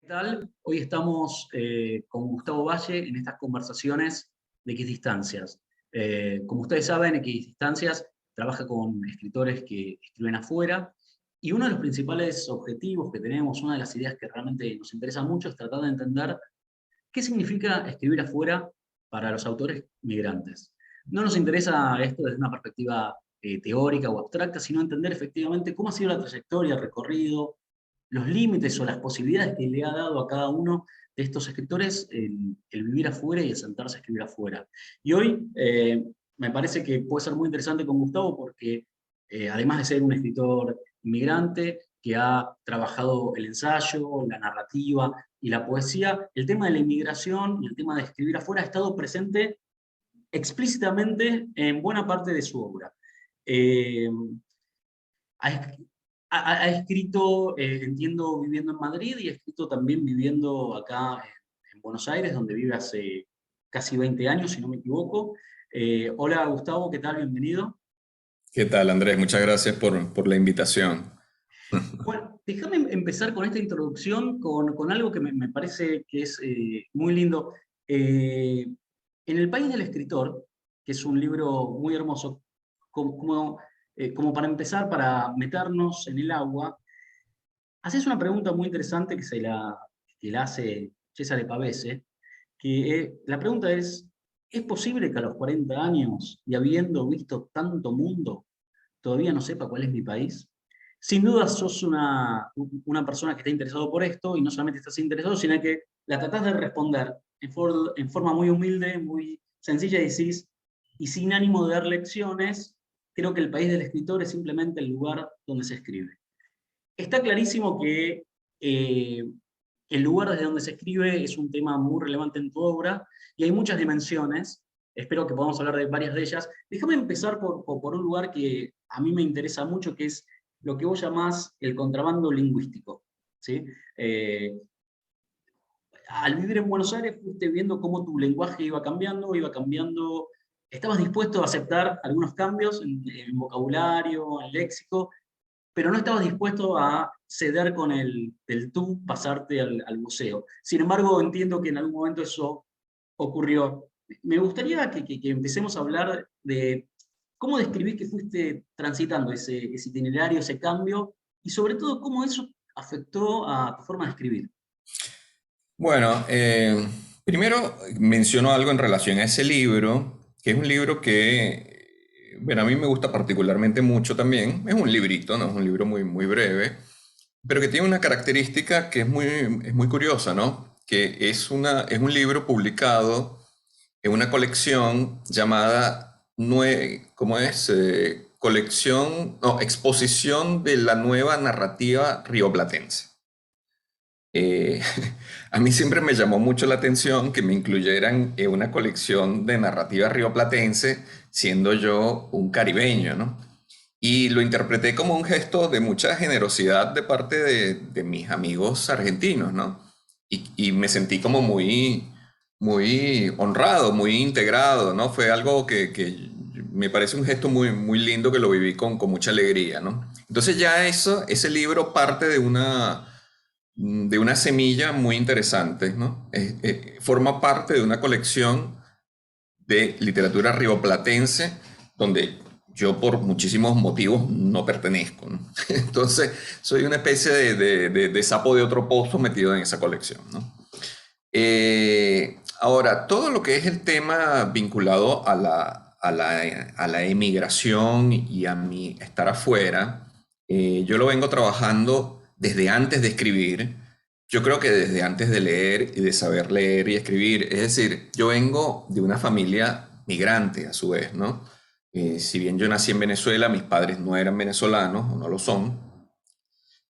¿Qué tal? Hoy estamos con Gustavo Valle en estas conversaciones de Equidistancias. Como ustedes saben, Equidistancias trabaja con escritores que escriben afuera y uno de los principales objetivos que tenemos, una de las ideas que realmente nos interesa mucho es tratar de entender qué significa escribir afuera para los autores migrantes. No nos interesa esto desde una perspectiva teórica o abstracta, sino entender efectivamente cómo ha sido la trayectoria, el recorrido, los límites o las posibilidades que le ha dado a cada uno de estos escritores el vivir afuera y el sentarse a escribir afuera. Y hoy me parece que puede ser muy interesante con Gustavo porque además de ser un escritor inmigrante que ha trabajado el ensayo, la narrativa y la poesía, el tema de la inmigración y el tema de escribir afuera ha estado presente explícitamente en buena parte de su obra. Eh, ha, ha escrito, entiendo, viviendo en Madrid y ha escrito también viviendo acá en Buenos Aires, donde vive hace casi 20 años, si no me equivoco. Hola Gustavo, ¿qué tal? Bienvenido. ¿Qué tal, Andrés? Muchas gracias por la invitación. Bueno, déjame empezar con esta introducción con algo que me parece que es muy lindo. Eh, en El País del Escritor, que es un libro muy hermoso, como para empezar, para meternos en el agua, haces una pregunta muy interesante que la hace César Pavese, que la pregunta ¿es posible que a los 40 años y habiendo visto tanto mundo, todavía no sepa cuál es mi país? Sin duda sos una persona que está interesado por esto, y no solamente estás interesado, sino que la tratás de responder en forma muy humilde, muy sencilla, y decís, y sin ánimo de dar lecciones, creo que el país del escritor es simplemente el lugar donde se escribe. Está clarísimo que eh, el lugar desde donde se escribe es un tema muy relevante en tu obra y hay muchas dimensiones. Espero que podamos hablar de varias de ellas. Déjame empezar por un lugar que a mí me interesa mucho, que es lo que vos llamás el contrabando lingüístico. ¿Sí? Eh, Al vivir en Buenos Aires fuiste viendo cómo tu lenguaje iba cambiando, estabas dispuesto a aceptar algunos cambios en vocabulario, en léxico, pero no estabas dispuesto a ceder con del tú, pasarte al museo. Sin embargo, entiendo que en algún momento eso ocurrió. Me gustaría que empecemos a hablar de cómo describís que fuiste transitando ese itinerario, ese cambio, y sobre todo cómo eso afectó a tu forma de escribir. Bueno, primero menciono algo en relación a ese libro, que es un libro que, bueno, a mí me gusta particularmente mucho también. Es un librito, no es un libro muy breve, pero que tiene una característica que es muy curiosa, ¿no? Que es un libro publicado en una colección llamada, ¿cómo es? Colección, no, Exposición de la Nueva Narrativa Rioplatense. Eh, a mí siempre me llamó mucho la atención que me incluyeran en una colección de narrativa rioplatense, siendo yo un caribeño, ¿no? Y lo interpreté como un gesto de mucha generosidad de parte de mis amigos argentinos, ¿no? Y me sentí como muy honrado, muy integrado, ¿no? Fue algo que me parece un gesto muy lindo que lo viví con mucha alegría, ¿no? Entonces ya ese libro parte de una semilla muy interesante, ¿no? Forma parte de una colección de literatura rioplatense donde yo por muchísimos motivos no pertenezco, ¿no? Entonces soy una especie de sapo de otro pozo metido en esa colección, ¿no? Ahora, todo lo que es el tema vinculado a la emigración y a mi estar afuera, yo lo vengo trabajando desde antes de escribir. Yo creo que desde antes de leer y de saber leer y escribir. Es decir, yo vengo de una familia migrante a su vez, ¿no? Si bien yo nací en Venezuela, mis padres no eran venezolanos o no lo son.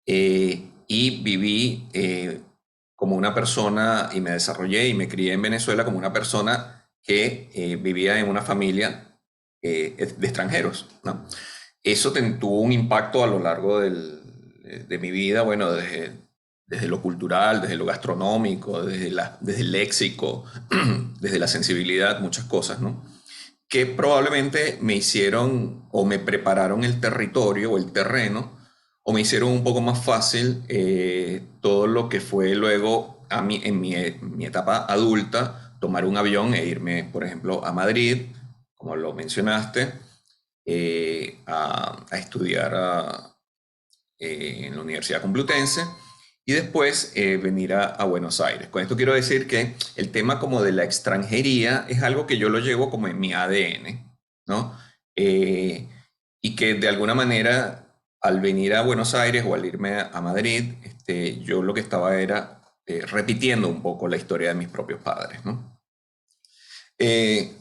Y viví como una persona y me desarrollé y me crié en Venezuela como una persona que vivía en una familia de extranjeros, ¿no? Eso tuvo un impacto a lo largo de mi vida, bueno, desde lo cultural, desde lo gastronómico, desde el léxico, desde la sensibilidad, muchas cosas, ¿no? Que probablemente me hicieron o me prepararon el territorio o el terreno o me hicieron un poco más fácil todo lo que fue luego en mi etapa adulta, tomar un avión e irme, por ejemplo, a Madrid, como lo mencionaste, a estudiar en la Universidad Complutense y después venir a Buenos Aires. Con esto quiero decir que el tema como de la extranjería es algo que yo lo llevo como en mi ADN, ¿no? Eh, y que de alguna manera al venir a Buenos Aires o al irme a Madrid, yo lo que estaba era repitiendo un poco la historia de mis propios padres, ¿no?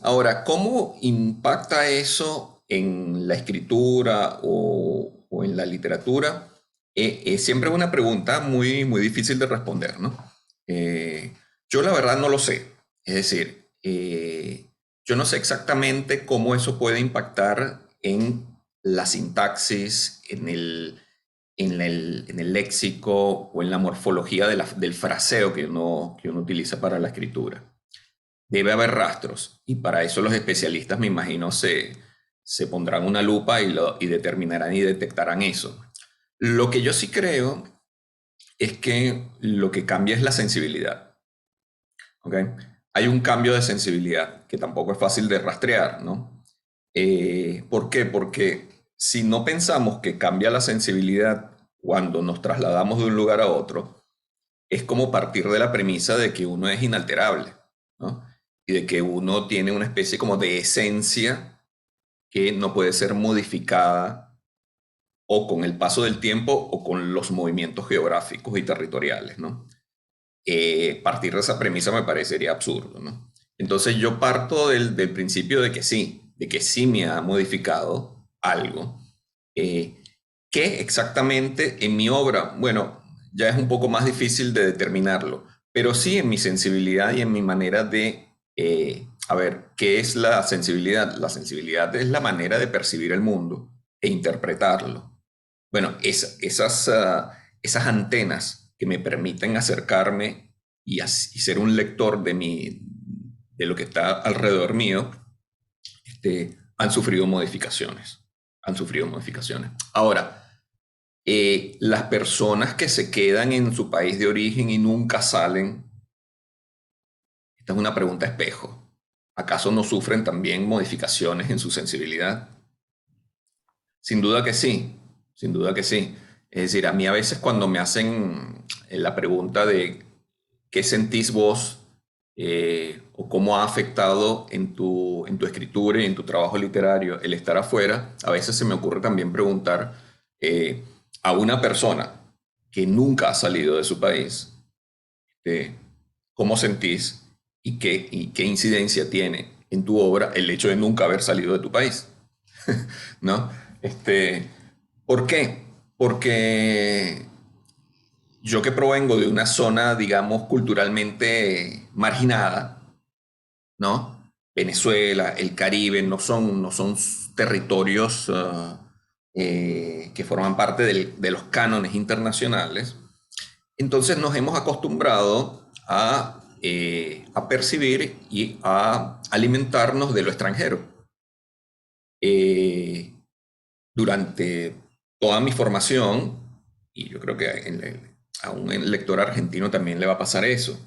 Ahora, ¿cómo impacta eso en la escritura o en la literatura? Siempre es una pregunta muy, muy difícil de responder, ¿no? Eh, yo la verdad no lo sé. Es decir, yo no sé exactamente cómo eso puede impactar en la sintaxis, en el léxico o en la morfología del fraseo que uno utiliza para la escritura. Debe haber rastros y para eso los especialistas, me imagino, se pondrán una lupa y determinarán y detectarán eso. Lo que yo sí creo es que lo que cambia es la sensibilidad. ¿Ok? Hay un cambio de sensibilidad que tampoco es fácil de rastrear, ¿no? ¿Por qué? Porque si no pensamos que cambia la sensibilidad cuando nos trasladamos de un lugar a otro, es como partir de la premisa de que uno es inalterable, ¿no? Y de que uno tiene una especie como de esencia que no puede ser modificada o con el paso del tiempo o con los movimientos geográficos y territoriales, ¿no? Partir de esa premisa me parecería absurdo, ¿no? Entonces yo parto del principio de que sí me ha modificado algo. Eh, ¿Qué exactamente en mi obra? Bueno, ya es un poco más difícil de determinarlo, pero sí en mi sensibilidad y en mi manera a ver, ¿qué es la sensibilidad? La sensibilidad es la manera de percibir el mundo e interpretarlo. Bueno, esas antenas que me permiten acercarme y ser un lector de lo que está alrededor mío, han sufrido modificaciones. Han sufrido modificaciones. Ahora, las personas que se quedan en su país de origen y nunca salen, esta es una pregunta espejo. ¿Acaso no sufren también modificaciones en su sensibilidad? Sin duda que sí, sin duda que sí. Es decir, a mí a veces cuando me hacen la pregunta de qué sentís vos o cómo ha afectado en tu escritura y en tu trabajo literario el estar afuera, a veces se me ocurre también preguntar eh, a una persona que nunca ha salido de su país, eh, ¿cómo sentís y qué incidencia tiene en tu obra el hecho de nunca haber salido de tu país? ¿No? Este, ¿Por qué? Porque yo que provengo de una zona, digamos, culturalmente marginada, ¿no? Venezuela, el Caribe, no son territorios que forman parte de los cánones internacionales. Entonces nos hemos acostumbrado a percibir y a alimentarnos de lo extranjero. Eh, Durante toda mi formación, y yo creo que a un lector argentino también le va a pasar eso,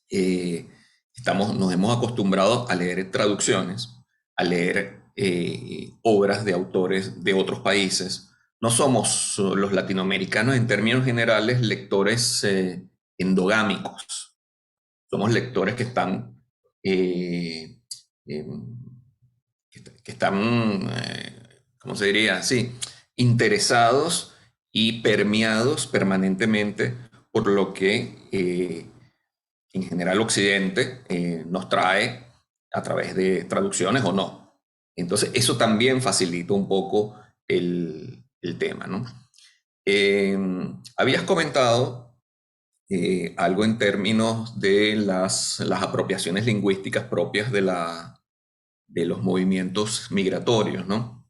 eh, nos hemos acostumbrado a leer traducciones, a leer obras de autores de otros países. No somos los latinoamericanos en términos generales lectores endogámicos. Somos lectores que están, eh, em, ¿cómo se diría? Sí, interesados y permeados permanentemente por lo que en general Occidente nos trae a través de traducciones o no. Entonces, eso también facilita un poco el tema, ¿no? Eh, Habías comentado algo en términos de las apropiaciones lingüísticas propias de los movimientos migratorios, ¿no?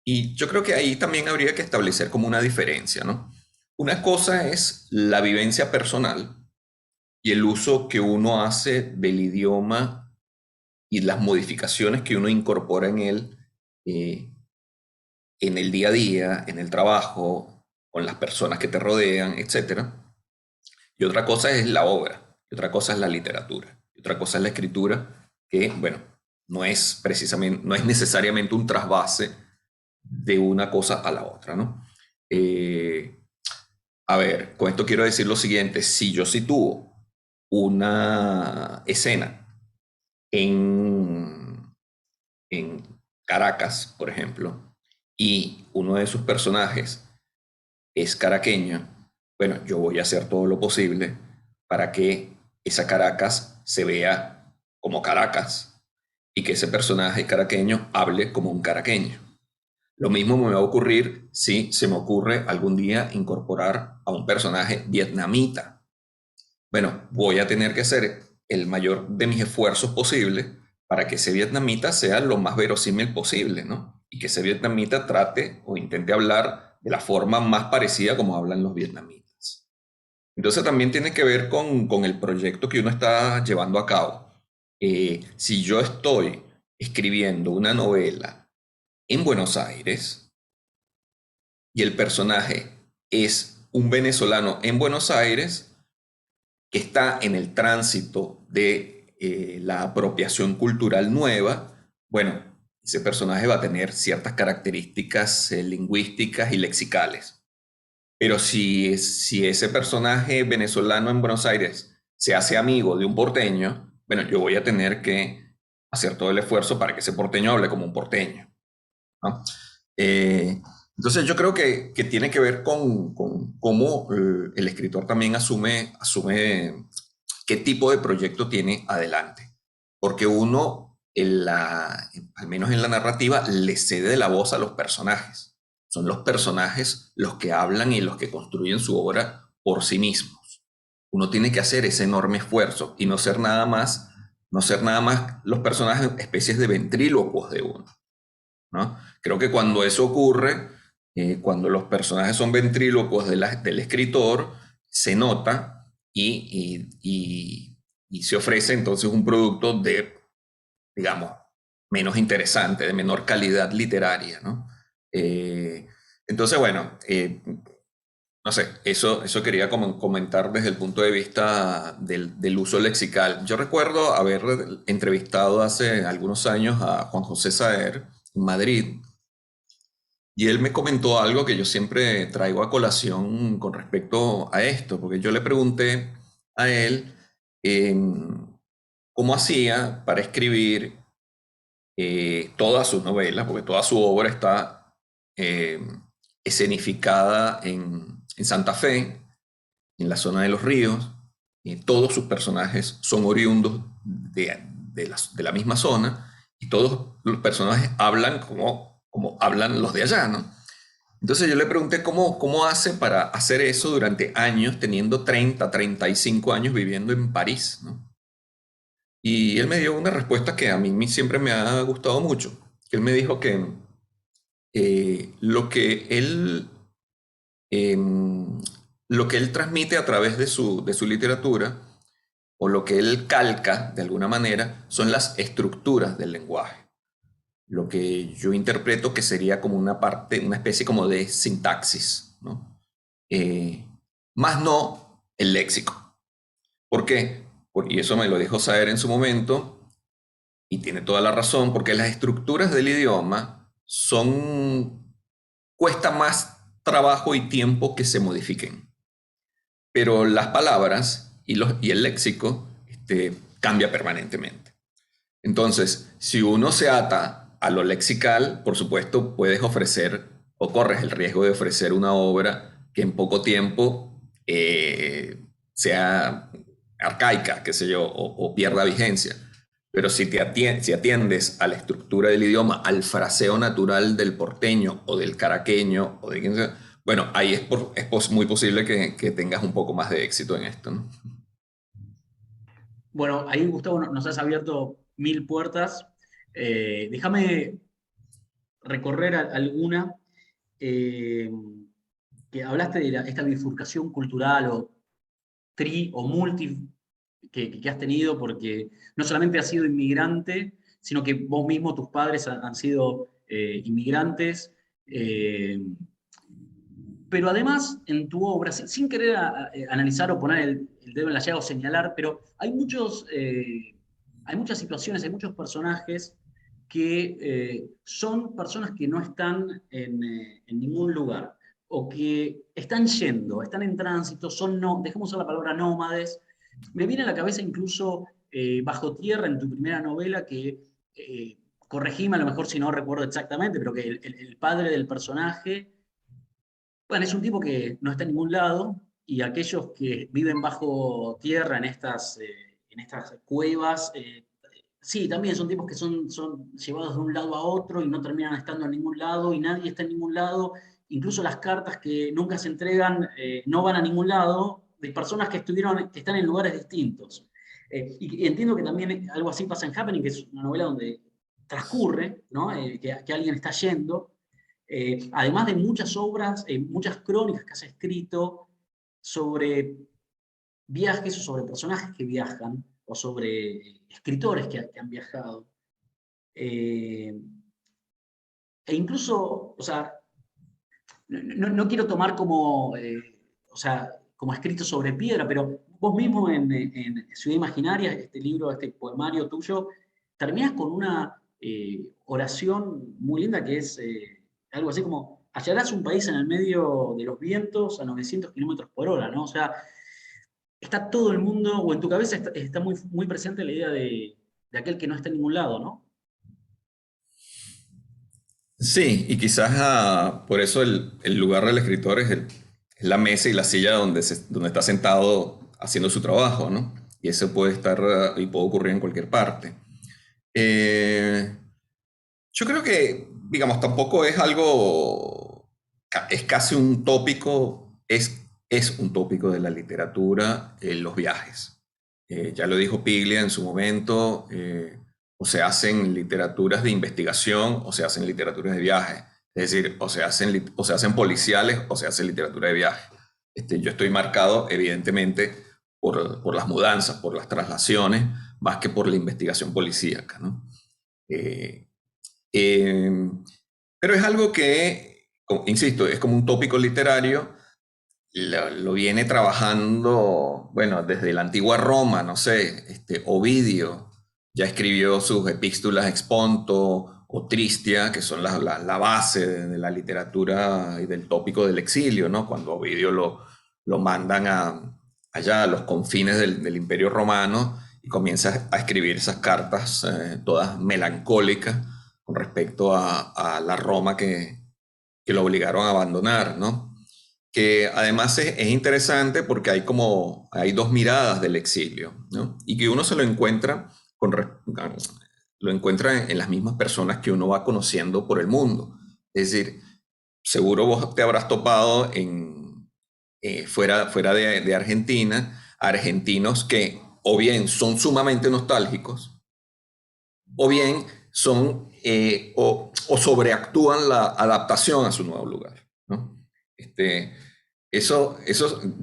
Y yo creo que ahí también habría que establecer como una diferencia, ¿no? Una cosa es la vivencia personal y el uso que uno hace del idioma y las modificaciones que uno incorpora en él eh, en el día a día, en el trabajo, con las personas que te rodean, etcétera. Y otra cosa es la obra, y otra cosa es la literatura, y otra cosa es la escritura, que, bueno, no es precisamente, no es necesariamente un trasvase de una cosa a la otra, ¿no? Eh, a ver, con esto quiero decir lo siguiente: si yo sitúo una escena en, en Caracas, por ejemplo, y uno de sus personajes es caraqueño, bueno, yo voy a hacer todo lo posible para que esa Caracas se vea como Caracas y que ese personaje caraqueño hable como un caraqueño. Lo mismo me va a ocurrir si se me ocurre algún día incorporar a un personaje vietnamita. Bueno, voy a tener que hacer el mayor de mis esfuerzos posible para que ese vietnamita sea lo más verosímil posible, ¿no? Y que ese vietnamita trate o intente hablar de la forma más parecida como hablan los vietnamitas. Entonces también tiene que ver con el proyecto que uno está llevando a cabo. Si yo estoy escribiendo una novela en Buenos Aires y el personaje es un venezolano en Buenos Aires, que está en el tránsito de la apropiación cultural nueva, bueno, ese personaje va a tener ciertas características lingüísticas y lexicales. Pero si ese personaje venezolano en Buenos Aires se hace amigo de un porteño, bueno, yo voy a tener que hacer todo el esfuerzo para que ese porteño hable como un porteño, ¿no? Eh, entonces yo creo que tiene que ver con cómo el escritor también asume qué tipo de proyecto tiene adelante. Porque uno, al menos en la narrativa, le cede la voz a los personajes. Son los personajes los que hablan y los que construyen su obra por sí mismos. Uno tiene que hacer ese enorme esfuerzo y no ser nada más los personajes especies de ventrílocuos de uno, ¿no? Creo que cuando eso ocurre, cuando los personajes son ventrílocos del escritor, se nota y se ofrece entonces un producto de, digamos, menos interesante, de menor calidad literaria, ¿no? Eh, entonces, bueno, no sé, eso quería comentar desde el punto de vista del uso lexical. Yo recuerdo haber entrevistado hace algunos años a Juan José Saer en Madrid, y él me comentó algo que yo siempre traigo a colación con respecto a esto, porque yo le pregunté a él cómo hacía para escribir todas sus novelas, porque toda su obra está eh, escenificada en Santa Fe, en la zona de los ríos, y todos sus personajes son oriundos de la misma zona, y todos los personajes hablan como hablan los de allá, ¿no? Entonces yo le pregunté cómo hace para hacer eso durante años, teniendo 35 años viviendo en París, ¿no? Y él me dio una respuesta que a mí siempre me ha gustado mucho. Él me dijo que em, lo que él transmite a través de su literatura, o lo que él calca de alguna manera, son las estructuras del lenguaje. Lo que yo interpreto que sería como una parte, una especie como de sintaxis, ¿no? Eh, Más no el léxico. ¿Por qué? Y eso me lo dijo Saer en su momento, y tiene toda la razón, porque las estructuras del idioma cuesta más trabajo y tiempo que se modifiquen. Pero las palabras y el léxico cambia permanentemente. Entonces, si uno se ata a lo lexical, por supuesto, puedes ofrecer o corres el riesgo de ofrecer una obra que en poco tiempo sea arcaica, qué sé yo, o pierda vigencia. Pero si atiendes a la estructura del idioma, al fraseo natural del porteño o del caraqueño o de quien sea, bueno, ahí muy posible que tengas un poco más de éxito en esto, ¿no? Bueno, ahí Gustavo nos has abierto mil puertas. Déjame recorrer alguna. eh, que hablaste de esta bifurcación cultural o tri o multi que has tenido, porque no solamente has sido inmigrante, sino que vos mismo, tus padres han sido inmigrantes. Eh, pero además en tu obra, sin querer analizar o poner el dedo en la llaga o señalar, pero hay muchas situaciones, hay muchos personajes que son personas que no están en ningún lugar o que están yendo, están en tránsito, son no, dejemos usar la palabra nómades. Me viene a la cabeza incluso Bajo Tierra en tu primera novela que, corregime a lo mejor si no recuerdo exactamente, pero que el padre del personaje, bueno, es un tipo que no está en ningún lado y aquellos que viven bajo tierra en estas cuevas, sí, también son tipos que son llevados de un lado a otro y no terminan estando en ningún lado y nadie está en ningún lado. Incluso las cartas que nunca se entregan no van a ningún lado, de personas que que están en lugares distintos. Y entiendo que también algo así pasa en Happening, que es una novela donde transcurre, ¿no? Que alguien está yendo. Además de muchas obras, muchas crónicas que has escrito sobre viajes o sobre personajes que viajan o sobre escritores que han viajado. Eh, e incluso, o sea, no quiero tomar como, o sea, como escrito sobre piedra, pero vos mismo en Ciudad Imaginaria, este libro, este poemario tuyo, terminas con una oración muy linda que es algo así como, hallarás un país en el medio de los vientos a 900 kilómetros por hora, ¿no? O sea, está todo el mundo, o en tu cabeza está muy, muy presente la idea de aquel que no está en ningún lado, ¿no? Sí, y quizás por eso el lugar del escritor es la mesa y la silla donde está sentado haciendo su trabajo, ¿no? Y eso puede estar y puede ocurrir en cualquier parte. Eh, yo creo que, digamos, tampoco es algo, es casi un tópico, es un tópico de la literatura, los viajes. Ya lo dijo Piglia en su momento, o se hacen literaturas de investigación o se hacen literaturas de viaje. Es decir, o se hacen policiales o se hace literatura de viaje. Yo estoy marcado, evidentemente, por las mudanzas, por las traslaciones, más que por la investigación policíaca, ¿no? Eh, eh, pero es algo que, insisto, es como un tópico literario, lo viene trabajando, bueno, desde la antigua Roma, no sé, Ovidio ya escribió sus epístolas ex Ponto o Tristia, que son la base de la literatura y del tópico del exilio, ¿no? Cuando Ovidio lo mandan allá a los confines del Imperio Romano y comienza a escribir esas cartas todas melancólicas con respecto a la Roma que lo obligaron a abandonar, ¿no? Que además es interesante porque hay dos miradas del exilio, ¿no? Y que uno se lo encuentra, lo encuentra en las mismas personas que uno va conociendo por el mundo. Es decir, seguro vos te habrás topado fuera de Argentina, argentinos que o bien son sumamente nostálgicos, o bien o sobreactúan la adaptación a su nuevo lugar, ¿no? Este, eso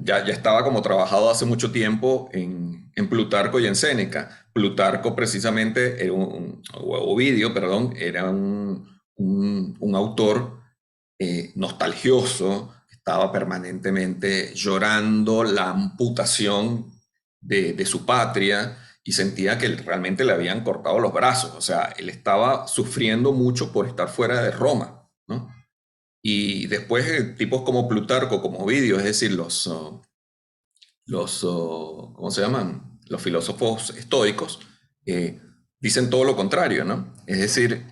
ya estaba como trabajado hace mucho tiempo en Plutarco y en Séneca. Plutarco precisamente, o Ovidio, perdón, era un autor nostalgioso, estaba permanentemente llorando la amputación de su patria y sentía que realmente le habían cortado los brazos. O sea, él estaba sufriendo mucho por estar fuera de Roma, ¿no? Y después tipos como Plutarco, como Ovidio, es decir, ¿cómo se llaman? Los filósofos estoicos, eh, dicen todo lo contrario, ¿no? Es decir,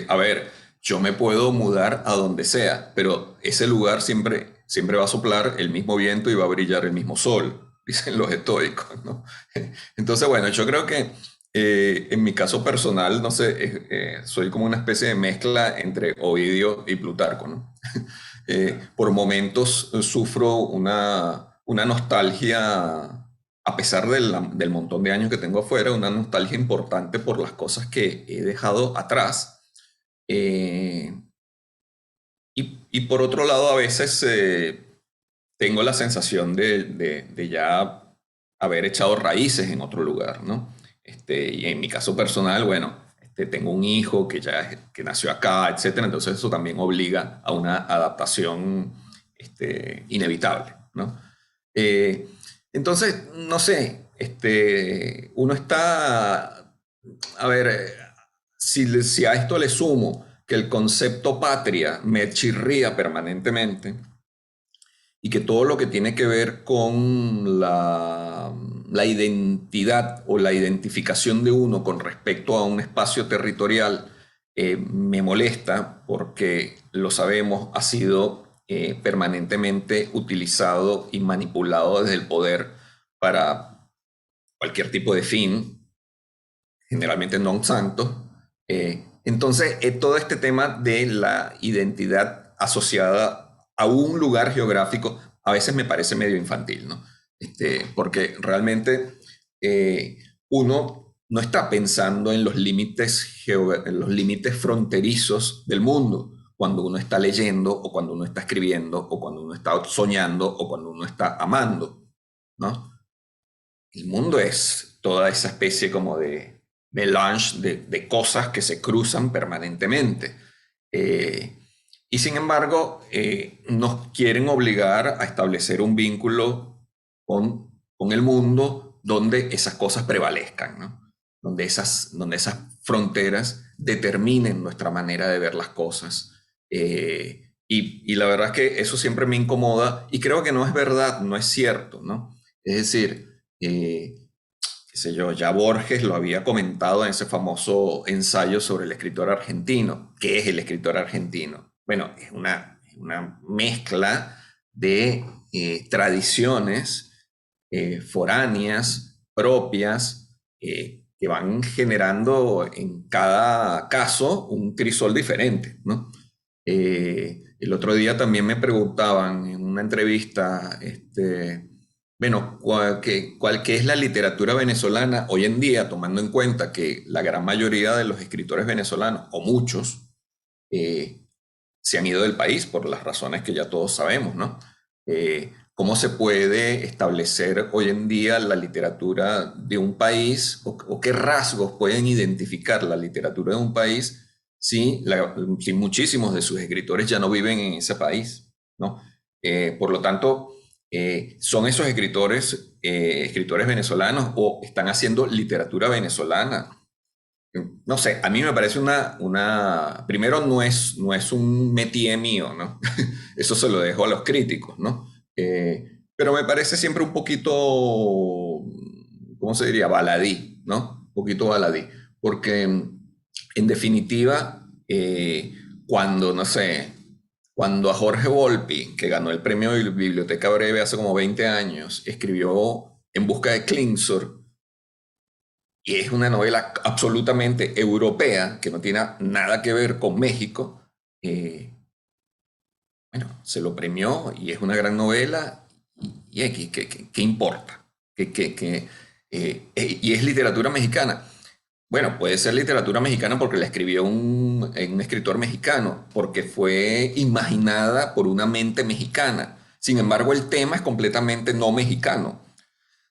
a ver, yo me puedo mudar a donde sea, pero ese lugar siempre va a soplar el mismo viento y va a brillar el mismo sol, dicen los estoicos, ¿no? Entonces, bueno, yo creo que en mi caso personal, no sé, soy como una especie de mezcla entre Ovidio y Plutarco, ¿no? Por momentos sufro una nostalgia, a pesar del montón de años que tengo afuera, una nostalgia importante por las cosas que he dejado atrás. Eh, y por otro lado, a veces tengo la sensación de ya haber echado raíces en otro lugar, ¿no? Y en mi caso personal, bueno, tengo un hijo que nació acá, etcétera, entonces eso también obliga a una adaptación inevitable, ¿no? Eh, entonces, no sé, uno está, a ver, si a esto le sumo que el concepto patria me chirría permanentemente y que todo lo que tiene que ver con la identidad o la identificación de uno con respecto a un espacio territorial me molesta porque, lo sabemos, ha sido permanentemente utilizado y manipulado desde el poder para cualquier tipo de fin, generalmente non santo. Entonces, todo este tema de la identidad asociada a un lugar geográfico a veces me parece medio infantil, ¿no? Porque realmente uno no está pensando en los límites fronterizos del mundo cuando uno está leyendo o cuando uno está escribiendo o cuando uno está soñando o cuando uno está amando, ¿no? El mundo es toda esa especie como de melange de cosas que se cruzan permanentemente. Eh, y sin embargo, nos quieren obligar a establecer un vínculo con el mundo donde esas cosas prevalezcan, ¿no? Donde esas fronteras determinen nuestra manera de ver las cosas. Y la verdad es que eso siempre me incomoda y creo que no es verdad, no es cierto, ¿no? Es decir, qué sé yo, ya Borges lo había comentado en ese famoso ensayo sobre el escritor argentino. ¿Qué es el escritor argentino? Bueno, es una mezcla de tradiciones foráneas, propias, que van generando en cada caso un crisol diferente, ¿no? El otro día también me preguntaban en una entrevista, bueno, ¿qué es la literatura venezolana hoy en día, tomando en cuenta que la gran mayoría de los escritores venezolanos, o muchos, eh, se han ido del país por las razones que ya todos sabemos, ¿no? ¿Cómo se puede establecer hoy en día la literatura de un país o qué rasgos pueden identificar la literatura de un país si muchísimos de sus escritores ya no viven en ese país, ¿no? Por lo tanto, ¿son esos escritores venezolanos o están haciendo literatura venezolana? No sé, a mí me parece primero no es un métier mío, ¿no? Eso se lo dejo a los críticos, ¿no? Pero me parece siempre un poquito, ¿cómo se diría? Baladí, ¿no? Un poquito baladí. Porque, en definitiva, cuando, no sé, cuando a Jorge Volpi, que ganó el premio de Biblioteca Breve hace como 20 años, escribió En busca de Klingsor, y es una novela absolutamente europea, que no tiene nada que ver con México. Bueno, se lo premió y es una gran novela. ¿Qué importa? Y es literatura mexicana. Bueno, puede ser literatura mexicana porque la escribió un escritor mexicano, porque fue imaginada por una mente mexicana. Sin embargo, el tema es completamente no mexicano.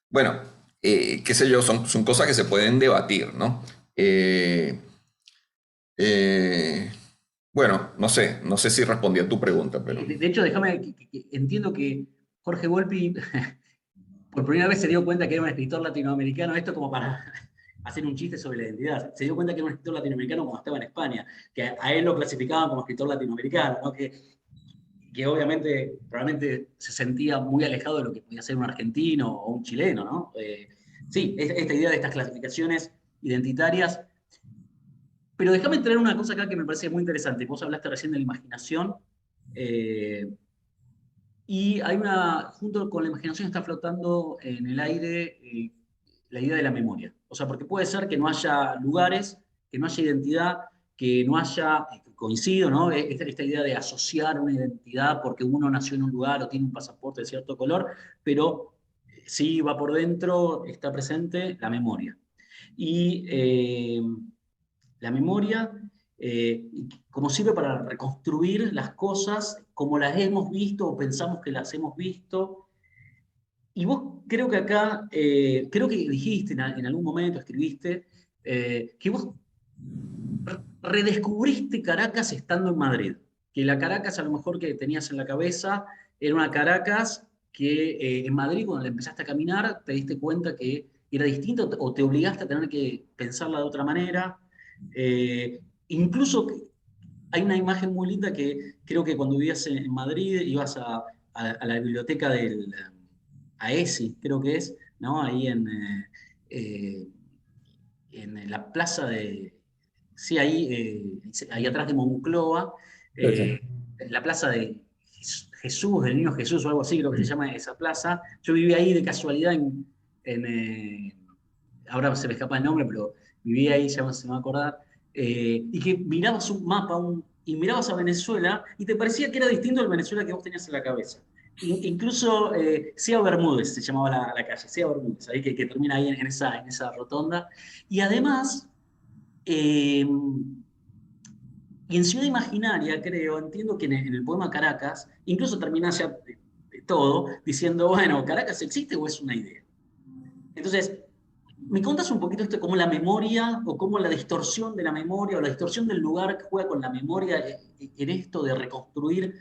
Bueno, qué sé yo, son cosas que se pueden debatir, ¿no? Eh, eh, bueno, no sé si respondí a tu pregunta, pero... De hecho, déjame, entiendo que Jorge Volpi por primera vez se dio cuenta que era un escritor latinoamericano, esto como para hacer un chiste sobre la identidad. Se dio cuenta que era un escritor latinoamericano cuando estaba en España, que a él lo clasificaban como escritor latinoamericano, ¿no? Que obviamente probablemente se sentía muy alejado de lo que podía ser un argentino o un chileno, ¿no? Sí, esta idea de estas clasificaciones identitarias. Pero déjame traer una cosa acá que me parece muy interesante. Vos hablaste recién de la imaginación, eh, y junto con la imaginación está flotando en el aire la idea de la memoria. O sea, porque puede ser que no haya lugares, que no haya identidad, que no haya, coincido, ¿no? Esta idea de asociar una identidad porque uno nació en un lugar o tiene un pasaporte de cierto color, pero sí va por dentro, está presente la memoria. Y la memoria como sirve para reconstruir las cosas como las hemos visto o pensamos que las hemos visto. Y vos creo que acá, creo que dijiste en algún momento, escribiste, que vos redescubriste Caracas estando en Madrid, que la Caracas a lo mejor que tenías en la cabeza Era una Caracas que en Madrid, cuando la empezaste a caminar, te diste cuenta que era distinto o te obligaste a tener que pensarla de otra manera. Incluso hay una imagen muy linda que creo que cuando vivías en Madrid ibas a la biblioteca del AESI, creo que es, ¿no? Ahí eh, en la plaza de, sí, ahí atrás de Moncloa, Sí, sí. en la plaza de Jesús, del Niño Jesús o algo así, creo que se llama esa plaza. Yo viví ahí de casualidad ahora se me escapa el nombre, pero viví ahí, ya se me va a acordar, y que mirabas un mapa y mirabas a Venezuela y te parecía que era distinto al Venezuela que vos tenías en la cabeza. Incluso Sea Bermúdez se llamaba la calle, Sea Bermúdez, ahí que termina ahí en esa rotonda. Y además, eh, y en Ciudad Imaginaria, creo, entiendo que en el poema Caracas, incluso termina ya de todo diciendo, bueno, ¿Caracas existe o es una idea? Entonces, ¿me contas un poquito esto, cómo la memoria o cómo la distorsión de la memoria o la distorsión del lugar que juega con la memoria en esto de reconstruir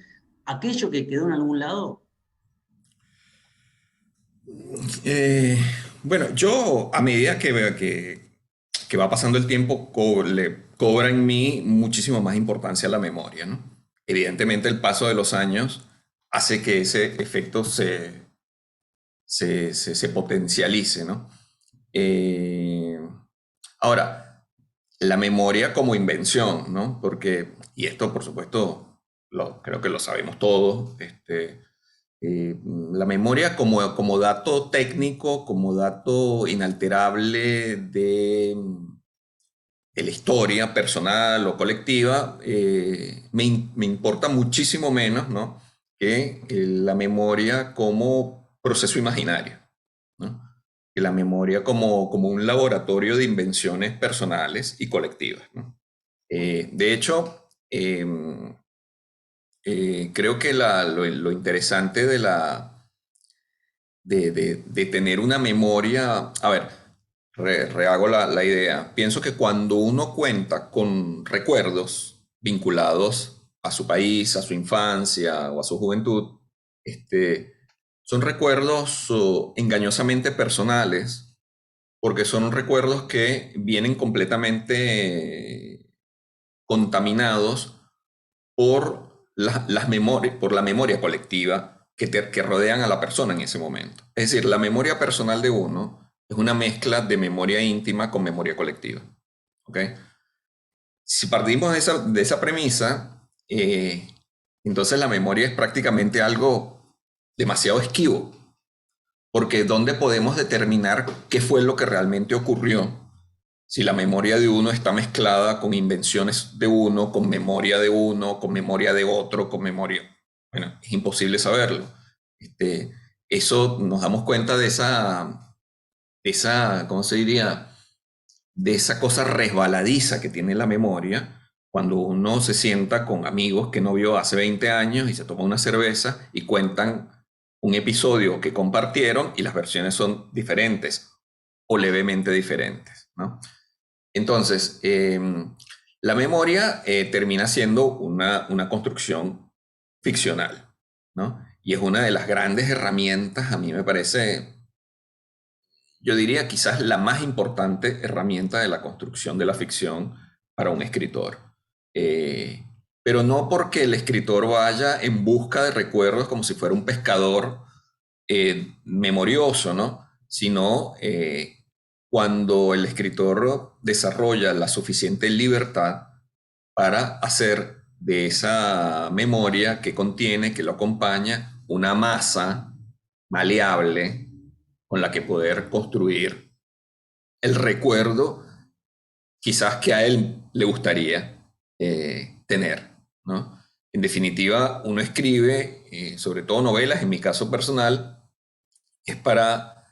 aquello que quedó en algún lado? Eh, bueno, yo a medida que veo que va pasando el tiempo, le cobra en mí muchísimo más importancia la memoria, ¿no? Evidentemente el paso de los años hace que ese efecto se potencialice, ¿no? Eh, ahora, la memoria como invención, ¿no? Porque, y esto por supuesto, creo que lo sabemos todos, la memoria como dato técnico, como dato inalterable de la historia personal o colectiva, me importa muchísimo menos, ¿no? Que la memoria como proceso imaginario, ¿no? Que la memoria como un laboratorio de invenciones personales y colectivas, ¿no? De hecho, creo que lo interesante de tener una memoria, a ver, rehago la idea. Pienso que cuando uno cuenta con recuerdos vinculados a su país, a su infancia o a su juventud, este, son recuerdos engañosamente personales, porque son recuerdos que vienen completamente contaminados por las memorias, por la memoria colectiva que rodean a la persona en ese momento. Es decir, la memoria personal de uno es una mezcla de memoria íntima con memoria colectiva. ¿Ok? Si partimos de esa premisa, entonces la memoria es prácticamente algo demasiado esquivo, porque ¿dónde podemos determinar qué fue lo que realmente ocurrió si la memoria de uno está mezclada con invenciones de uno, con memoria de uno, con memoria de otro, con memoria? Bueno, es imposible saberlo. Este, eso nos damos cuenta de esa, ¿cómo se diría? De esa cosa resbaladiza que tiene la memoria cuando uno se sienta con amigos que no vio hace 20 años y se toma una cerveza y cuentan un episodio que compartieron y las versiones son diferentes o levemente diferentes, ¿no? Entonces, la memoria termina siendo una construcción ficcional, ¿no? Y es una de las grandes herramientas, a mí me parece, yo diría quizás la más importante herramienta de la construcción de la ficción para un escritor. Eh, pero no porque el escritor vaya en busca de recuerdos como si fuera un pescador memorioso, ¿no? Sino cuando el escritor desarrolla la suficiente libertad para hacer de esa memoria que contiene, que lo acompaña, una masa maleable con la que poder construir el recuerdo quizás que a él le gustaría tener, ¿no? En definitiva, uno escribe, sobre todo novelas, en mi caso personal, es para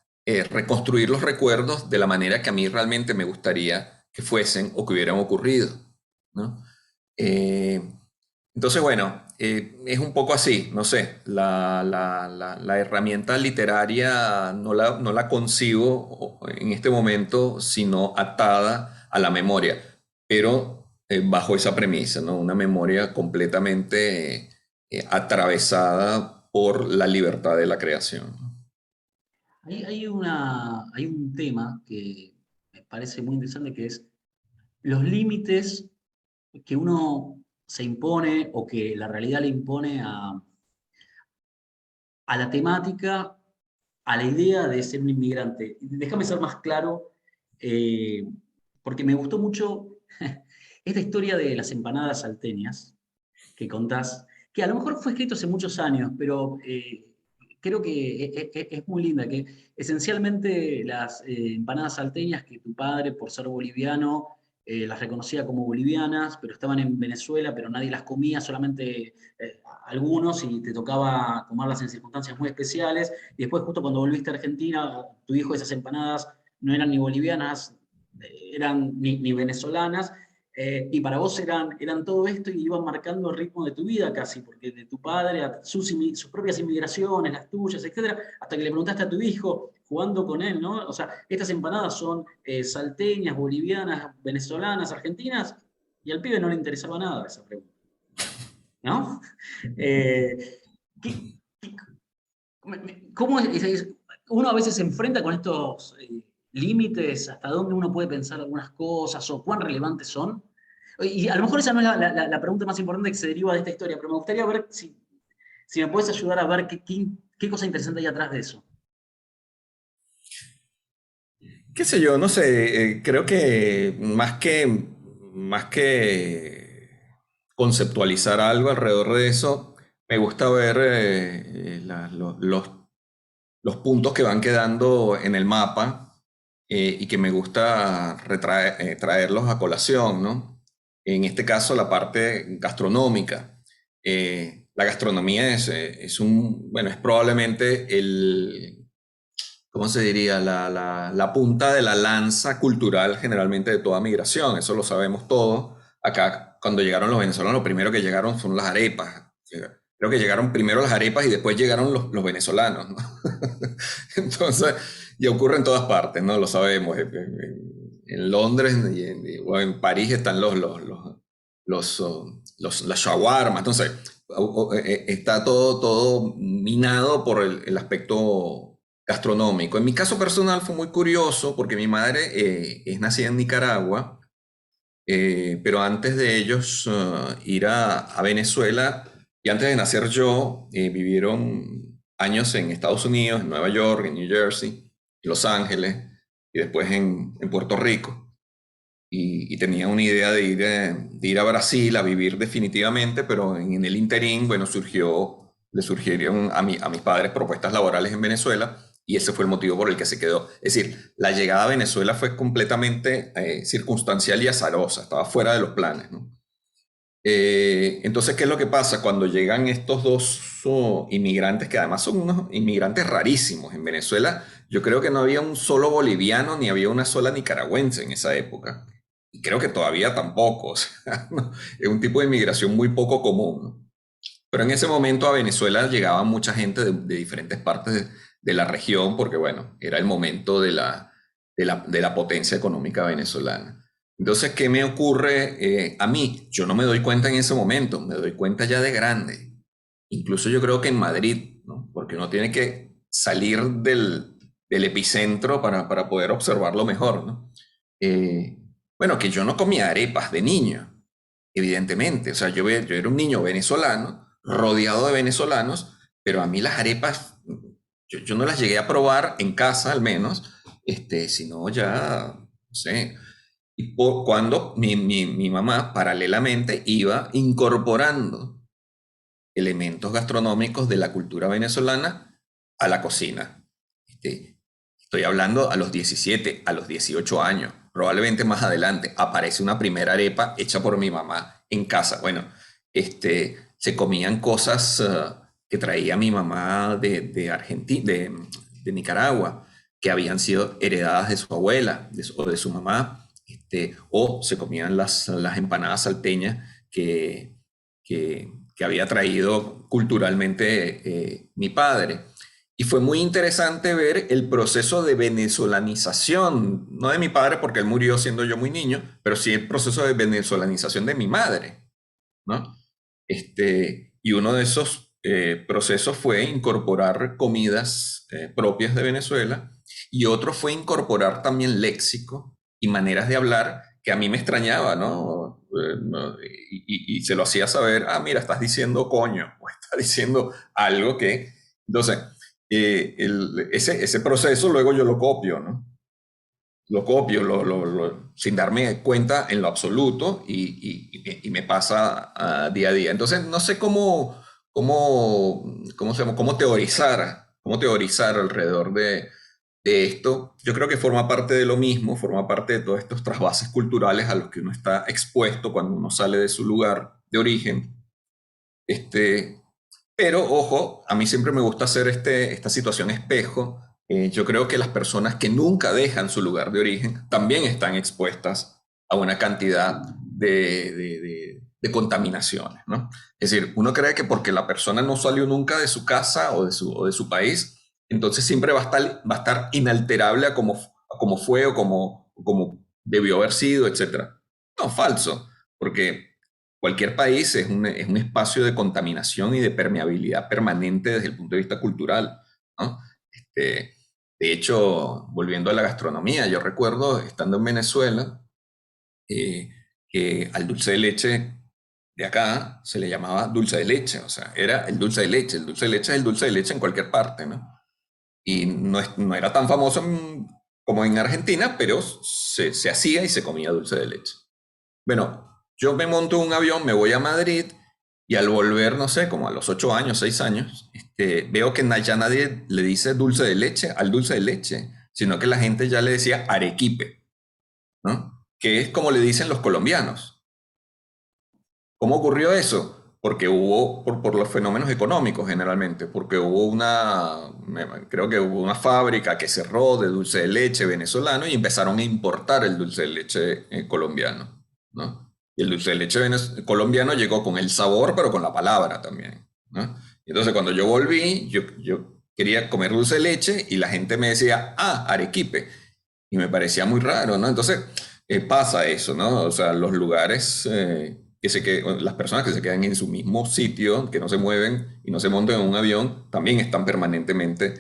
reconstruir los recuerdos de la manera que a mí realmente me gustaría que fuesen o que hubieran ocurrido, ¿no? Eh, entonces, bueno, es un poco así, no sé, la herramienta literaria no la concibo en este momento, sino atada a la memoria, pero bajo esa premisa, ¿no? Una memoria completamente atravesada por la libertad de la creación. Hay un tema que me parece muy interesante que es los límites que uno se impone o que la realidad le impone a la temática, a la idea de ser un inmigrante. Déjame ser más claro, eh, porque me gustó mucho esta historia de las empanadas salteñas que contás, que a lo mejor fue escrito hace muchos años, pero creo que es muy linda, que esencialmente las empanadas salteñas que tu padre, por ser boliviano, las reconocía como bolivianas, pero estaban en Venezuela, pero nadie las comía, solamente algunos, y te tocaba tomarlas en circunstancias muy especiales. Y después, justo cuando volviste a Argentina, tu hijo esas empanadas no eran ni bolivianas, eran ni venezolanas, y para vos eran todo esto y iban marcando el ritmo de tu vida casi, porque de tu padre a sus propias inmigraciones, las tuyas, etcétera, hasta que le preguntaste a tu hijo, jugando con él, ¿no? O sea, estas empanadas son salteñas, bolivianas, venezolanas, argentinas, y al pibe no le interesaba nada esa pregunta, ¿no? Eh, ¿qué- qué- ¿Cómo uno a veces se enfrenta con estos límites, hasta dónde uno puede pensar algunas cosas o cuán relevantes son? Y a lo mejor esa no es la pregunta más importante que se deriva de esta historia, pero me gustaría ver si me puedes ayudar a ver qué cosa interesante hay atrás de eso. Qué sé yo, no sé, creo que más que conceptualizar algo alrededor de eso, me gusta ver los puntos que van quedando en el mapa, y que me gusta traerlos a colación, ¿no? En este caso, la parte gastronómica. La gastronomía bueno, es probablemente ¿cómo se diría? La punta de la lanza cultural generalmente de toda migración, eso lo sabemos todos. Acá, cuando llegaron los venezolanos, lo primero que llegaron son las arepas. Creo que llegaron primero las arepas y después llegaron los venezolanos, ¿no? Entonces, y ocurre en todas partes, ¿no? Lo sabemos. En Londres o en París están las shawarmas. Entonces, está todo minado por el aspecto gastronómico. En mi caso personal fue muy curioso porque mi madre es nacida en Nicaragua, pero antes de ellos ir a Venezuela y antes de nacer yo, vivieron años en Estados Unidos, en Nueva York, en New Jersey, en Los Ángeles y después en Puerto Rico. Y tenía una idea de ir a Brasil a vivir definitivamente, pero en el interín, bueno, le surgieron a mis padres propuestas laborales en Venezuela y ese fue el motivo por el que se quedó. Es decir, la llegada a Venezuela fue completamente circunstancial y azarosa, estaba fuera de los planes, ¿no? Entonces, ¿qué es lo que pasa cuando llegan estos dos inmigrantes, que además son unos inmigrantes rarísimos? En Venezuela, yo creo que no había un solo boliviano ni había una sola nicaragüense en esa época. Y creo que todavía tampoco. O sea, ¿no? Es un tipo de inmigración muy poco común, ¿no? Pero en ese momento a Venezuela llegaba mucha gente de diferentes partes de la región, porque bueno, era el momento de la potencia económica venezolana. Entonces, ¿qué me ocurre a mí? Yo no me doy cuenta en ese momento, me doy cuenta ya de grande. Incluso yo creo que en Madrid, ¿no? Porque uno tiene que salir del epicentro para poder observarlo mejor, ¿no? Eh, bueno, que yo no comía arepas de niño, evidentemente. O sea, yo era un niño venezolano, rodeado de venezolanos, pero a mí las arepas, yo no las llegué a probar en casa al menos, sino ya, no sé, cuando mi mamá paralelamente iba incorporando elementos gastronómicos de la cultura venezolana a la cocina. Estoy hablando a los 17, a los 18 años, probablemente más adelante, aparece una primera arepa hecha por mi mamá en casa. Bueno, se comían cosas que traía mi mamá de Argentina, de Nicaragua, que habían sido heredadas de su abuela o de su mamá, o se comían las empanadas salteñas que había traído culturalmente mi padre. Y fue muy interesante ver el proceso de venezolanización, no de mi padre porque él murió siendo yo muy niño, pero sí el proceso de venezolanización de mi madre, ¿no? Y uno de esos procesos fue incorporar comidas propias de Venezuela y otro fue incorporar también léxico y maneras de hablar que a mí me extrañaba, ¿no? Y se lo hacía saber, ah, mira, estás diciendo coño, o estás diciendo algo que... Entonces, ese proceso luego yo lo copio, ¿no? Lo copio sin darme cuenta en lo absoluto y me pasa día a día. Entonces, no sé cómo teorizar alrededor de esto. Yo creo que forma parte de lo mismo, forma parte de todos estos trasvases culturales a los que uno está expuesto cuando uno sale de su lugar de origen. Este, pero, ojo, a mí siempre me gusta hacer esta situación espejo. Yo creo que las personas que nunca dejan su lugar de origen también están expuestas a una cantidad de contaminaciones, ¿no? Es decir, uno cree que porque la persona no salió nunca de su casa o de su país, entonces siempre va a estar inalterable a como fue o como debió haber sido, etcétera. No, falso, porque cualquier país es un espacio de contaminación y de permeabilidad permanente desde el punto de vista cultural, ¿no? Este, de hecho, volviendo a la gastronomía, yo recuerdo estando en Venezuela eh, que al dulce de leche de acá se le llamaba dulce de leche, o sea, era el dulce de leche. El dulce de leche es el dulce de leche en cualquier parte, ¿no? Y no era tan famoso como en Argentina, pero se hacía y se comía dulce de leche. Bueno, yo me monto en un avión, me voy a Madrid y al volver, no sé, como a los 8 años, 6 años, veo que ya nadie le dice dulce de leche al dulce de leche, sino que la gente ya le decía arequipe, ¿no? Que es como le dicen los colombianos. ¿Cómo ocurrió eso? Porque por los fenómenos económicos generalmente, porque creo que hubo una fábrica que cerró de dulce de leche venezolano y empezaron a importar el dulce de leche colombiano, ¿no? Y el dulce de leche colombiano llegó con el sabor, pero con la palabra también, ¿no? Y entonces cuando yo volví, yo quería comer dulce de leche y la gente me decía, ah, arequipe. Y me parecía muy raro, ¿no? Entonces pasa eso, ¿no? O sea, los lugares las personas que se quedan en su mismo sitio, que no se mueven y no se montan en un avión, también están permanentemente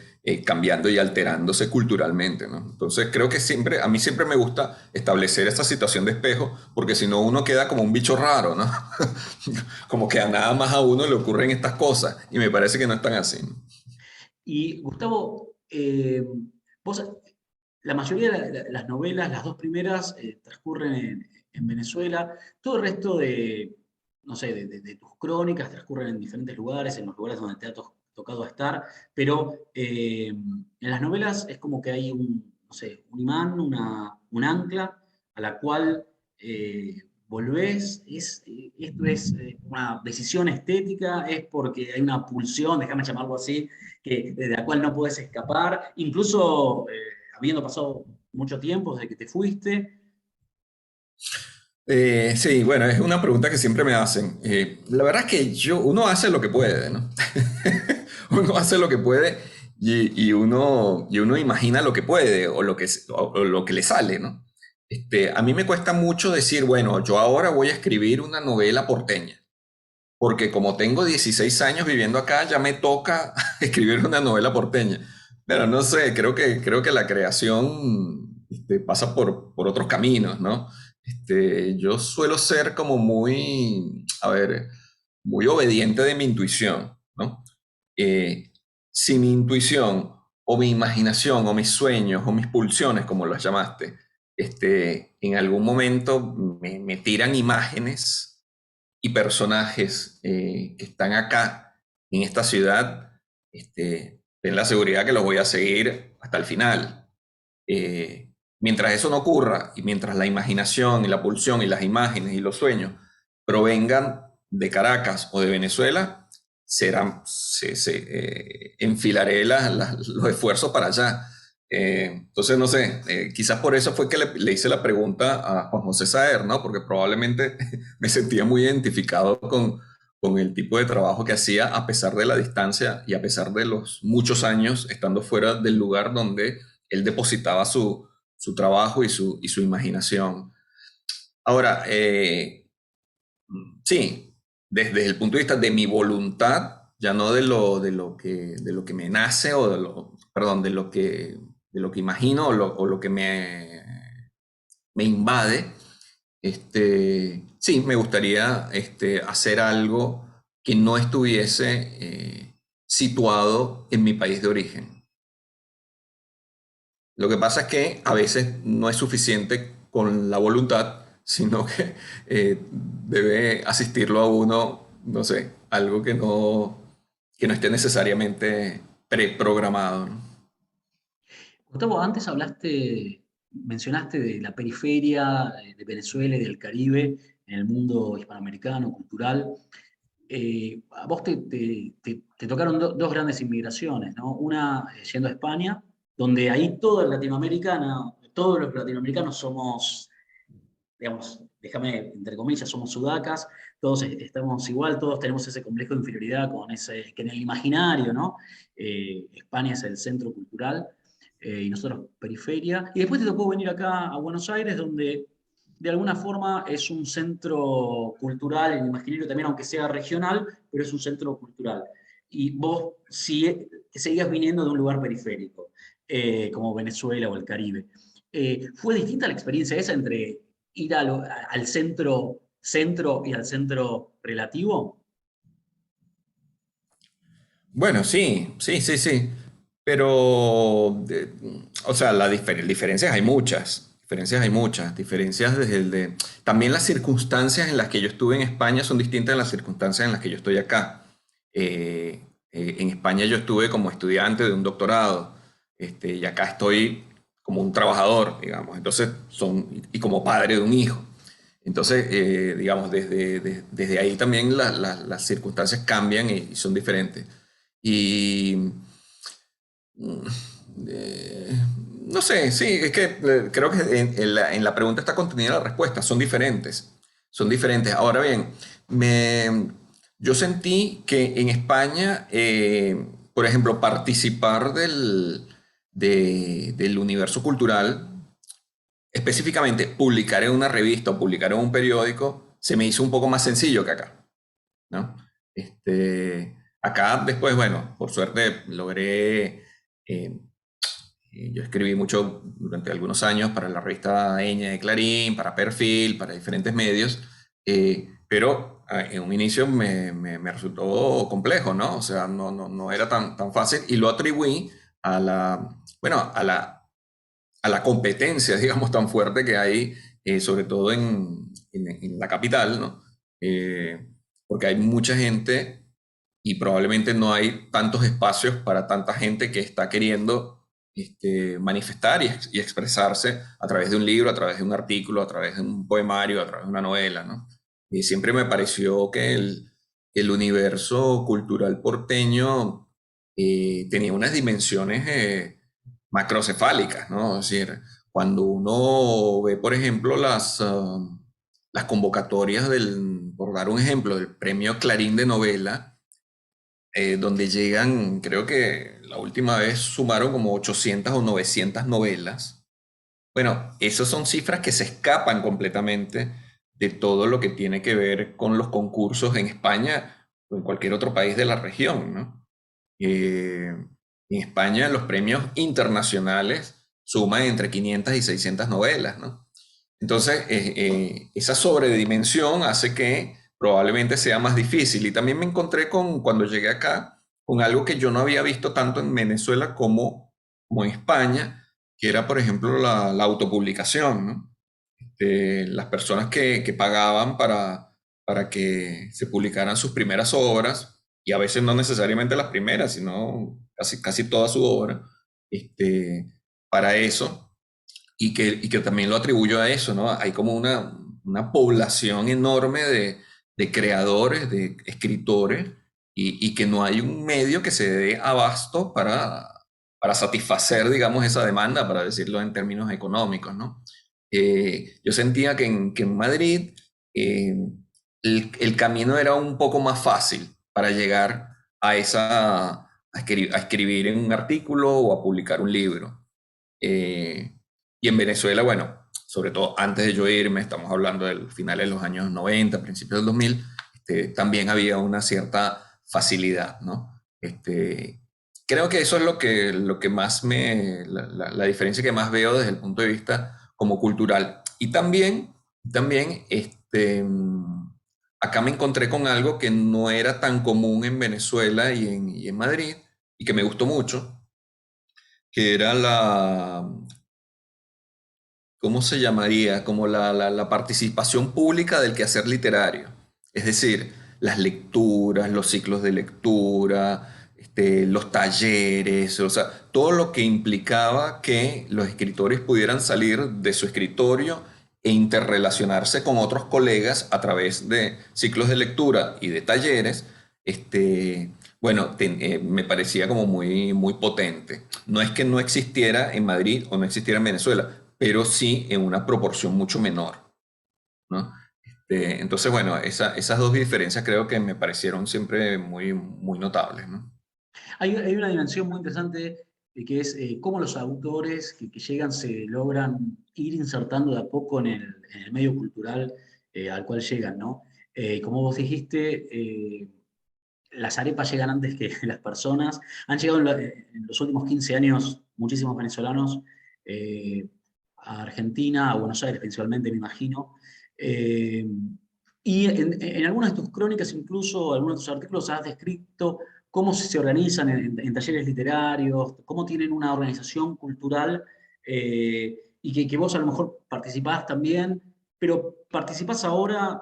cambiando y alterándose culturalmente, ¿no? Entonces creo que a mí siempre me gusta establecer esta situación de espejo, porque si no uno queda como un bicho raro, ¿no? Como que a nada más a uno le ocurren estas cosas y me parece que no están así, ¿no? Y Gustavo, vos, la mayoría de las novelas, las dos primeras, transcurren en Venezuela. Todo el resto de, no sé, de tus crónicas transcurren en diferentes lugares, en los lugares donde te ha tocado estar, pero en las novelas es como que hay no sé, un imán, un ancla a la cual volvés. Esto es una decisión estética, es porque hay una pulsión, déjame llamarlo así, de la cual no puedes escapar, incluso habiendo pasado mucho tiempo desde que te fuiste. Sí, bueno, es una pregunta que siempre me hacen. La verdad es que uno hace lo que puede, ¿no? Uno hace lo que puede y uno imagina lo que puede o lo que le sale, ¿no? A mí me cuesta mucho decir, bueno, yo ahora voy a escribir una novela porteña, porque como tengo 16 años viviendo acá, ya me toca escribir una novela porteña. Pero no sé, creo que la creación pasa por otros caminos, ¿no? Yo suelo ser como muy, a ver, muy obediente de mi intuición, ¿no? Eh, si mi intuición o mi imaginación o mis sueños o mis pulsiones, como las llamaste, en algún momento me tiran imágenes y personajes que están acá en esta ciudad, ten la seguridad que los voy a seguir hasta el final. Mientras eso no ocurra y mientras la imaginación y la pulsión y las imágenes y los sueños provengan de Caracas o de Venezuela, enfilaré los esfuerzos para allá. Entonces, no sé, quizás por eso fue que le hice la pregunta a Juan José Saer, ¿no? Porque probablemente me sentía muy identificado con el tipo de trabajo que hacía a pesar de la distancia y a pesar de los muchos años estando fuera del lugar donde él depositaba su trabajo y su imaginación. Ahora, sí, desde el punto de vista de mi voluntad, ya no de lo que me nace o perdón, de lo que imagino o lo que me invade. Sí, me gustaría hacer algo que no estuviese situado en mi país de origen. Lo que pasa es que a veces no es suficiente con la voluntad, sino que debe asistirlo a uno, no sé, algo que no esté necesariamente preprogramado, ¿no? Gustavo, antes mencionaste de la periferia de Venezuela y del Caribe en el mundo hispanoamericano, cultural. A vos te tocaron dos grandes inmigraciones, ¿no? Una yendo a España, donde ahí todos los latinoamericanos somos, digamos, déjame entre comillas, somos sudacas, todos estamos igual, todos tenemos ese complejo de inferioridad que en el imaginario, ¿no? España es el centro cultural y nosotros periferia. Y después te tocó venir acá a Buenos Aires, donde de alguna forma es un centro cultural, el imaginario también, aunque sea regional, pero es un centro cultural. Y vos seguías viniendo de un lugar periférico, como Venezuela o el Caribe. ¿Fue distinta la experiencia esa entre ir al centro y al centro relativo? Bueno, sí, sí, sí, sí. Pero, o sea, diferencias hay muchas. Diferencias hay muchas. Diferencias desde el de. También las circunstancias en las que yo estuve en España son distintas a las circunstancias en las que yo estoy acá. En España yo estuve como estudiante de un doctorado, y acá estoy como un trabajador, digamos. Entonces, y como padre de un hijo. Entonces, digamos, desde ahí también las circunstancias cambian y son diferentes. Y mm, eh, no sé, sí, es que creo que en la pregunta está contenida la respuesta. Son diferentes. Son diferentes. Ahora bien, yo sentí que en España, por ejemplo, participar del universo cultural, específicamente publicar en una revista o publicar en un periódico, se me hizo un poco más sencillo que acá, ¿no? Acá después, bueno, por suerte logré, yo escribí mucho durante algunos años para la revista Eña de Clarín, para Perfil, para diferentes medios, pero en un inicio me resultó complejo, ¿no? O sea, no era tan fácil y lo atribuí bueno, a la competencia, digamos, tan fuerte que hay, sobre todo en la capital, ¿no? Porque hay mucha gente y probablemente no hay tantos espacios para tanta gente que está queriendo manifestar y expresarse a través de un libro, a través de un artículo, a través de un poemario, a través de una novela, ¿no? Y siempre me pareció que el universo cultural porteño tenía unas dimensiones macrocefálicas, ¿no? Es decir, cuando uno ve, por ejemplo, las convocatorias por dar un ejemplo, del premio Clarín de novela, donde llegan, creo que la última vez sumaron como 800 o 900 novelas. Bueno, esas son cifras que se escapan completamente de todo lo que tiene que ver con los concursos en España o en cualquier otro país de la región, ¿no? En España los premios internacionales suman entre 500 y 600 novelas, ¿no? Entonces, esa sobredimensión hace que probablemente sea más difícil. Y también me encontré cuando llegué acá, con algo que yo no había visto tanto en Venezuela como en España, que era, por ejemplo, la autopublicación, ¿no? Las personas que pagaban para que se publicaran sus primeras obras, y a veces no necesariamente las primeras, sino casi toda su obra, para eso, y que también lo atribuyo a eso, ¿no? Hay como una población enorme de creadores, de escritores, y que no hay un medio que se dé abasto para satisfacer, digamos, esa demanda, para decirlo en términos económicos, ¿no? Yo sentía que en Madrid eh, el camino era un poco más fácil para llegar a escribir en un artículo o a publicar un libro. Y en Venezuela, bueno, sobre todo antes de yo irme, estamos hablando del final de los años 90, principios del 2000, también había una cierta facilidad, ¿no? Creo que eso es lo que más la diferencia que más veo desde el punto de vista como cultural. Y también acá me encontré con algo que no era tan común en Venezuela y en Madrid, y que me gustó mucho, que era ¿cómo se llamaría? Como la participación pública del quehacer literario. Es decir, las lecturas, los ciclos de lectura, los talleres, o sea, todo lo que implicaba que los escritores pudieran salir de su escritorio e interrelacionarse con otros colegas a través de ciclos de lectura y de talleres. Bueno, me parecía como muy, muy potente. No es que no existiera en Madrid o no existiera en Venezuela, pero sí en una proporción mucho menor, ¿no? Entonces, bueno, esas dos diferencias creo que me parecieron siempre muy, muy notables, ¿no? Hay una dimensión muy interesante que es cómo los autores que llegan se logran ir insertando de a poco en el medio cultural al cual llegan, ¿no? Como vos dijiste, las arepas llegan antes que las personas. Han llegado en los últimos 15 años muchísimos venezolanos eh, a Argentina, a Buenos Aires principalmente, me imagino. Eh, y en algunas de tus crónicas, incluso algunos de tus artículos, has descrito cómo se organizan en talleres literarios, cómo tienen una organización cultural y que vos a lo mejor participás también, pero participás ahora,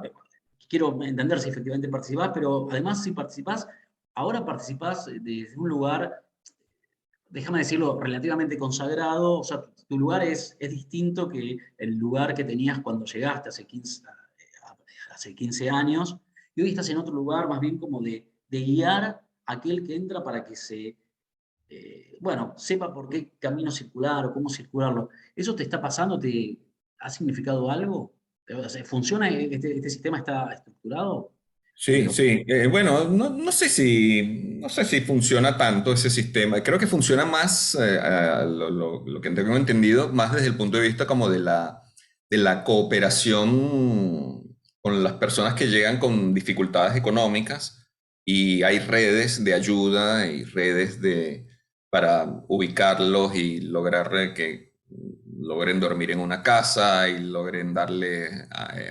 quiero entender si efectivamente participás, pero además si participás, ahora participás desde un lugar, déjame decirlo, relativamente consagrado, o sea, tu lugar es distinto que el lugar que tenías cuando llegaste hace 15 años, y hoy estás en otro lugar más bien como de guiar a aquel que entra para que bueno, sepa por qué camino circular o cómo circularlo. ¿Eso te está pasando? ¿Te ha significado algo? O sea, ¿funciona? ¿Este sistema está estructurado? Sí, sí. Bueno, no sé si funciona tanto ese sistema. Creo que funciona más, lo que tengo entendido, más desde el punto de vista como de la cooperación con las personas que llegan con dificultades económicas, y hay redes de ayuda y redes para ubicarlos y lograr que logren dormir en una casa y logren darle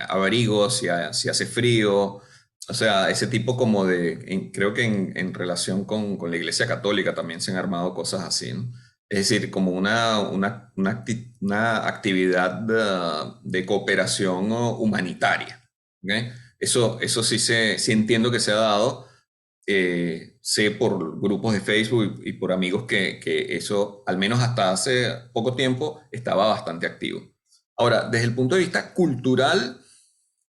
abrigo si hace frío. O sea, ese tipo como creo que en relación con la Iglesia Católica también se han armado cosas así, ¿no? Es decir, como una actividad de cooperación humanitaria, ¿ok? Eso sí entiendo que se ha dado. Sé por grupos de Facebook y por amigos que eso, al menos hasta hace poco tiempo, estaba bastante activo. Ahora, desde el punto de vista cultural,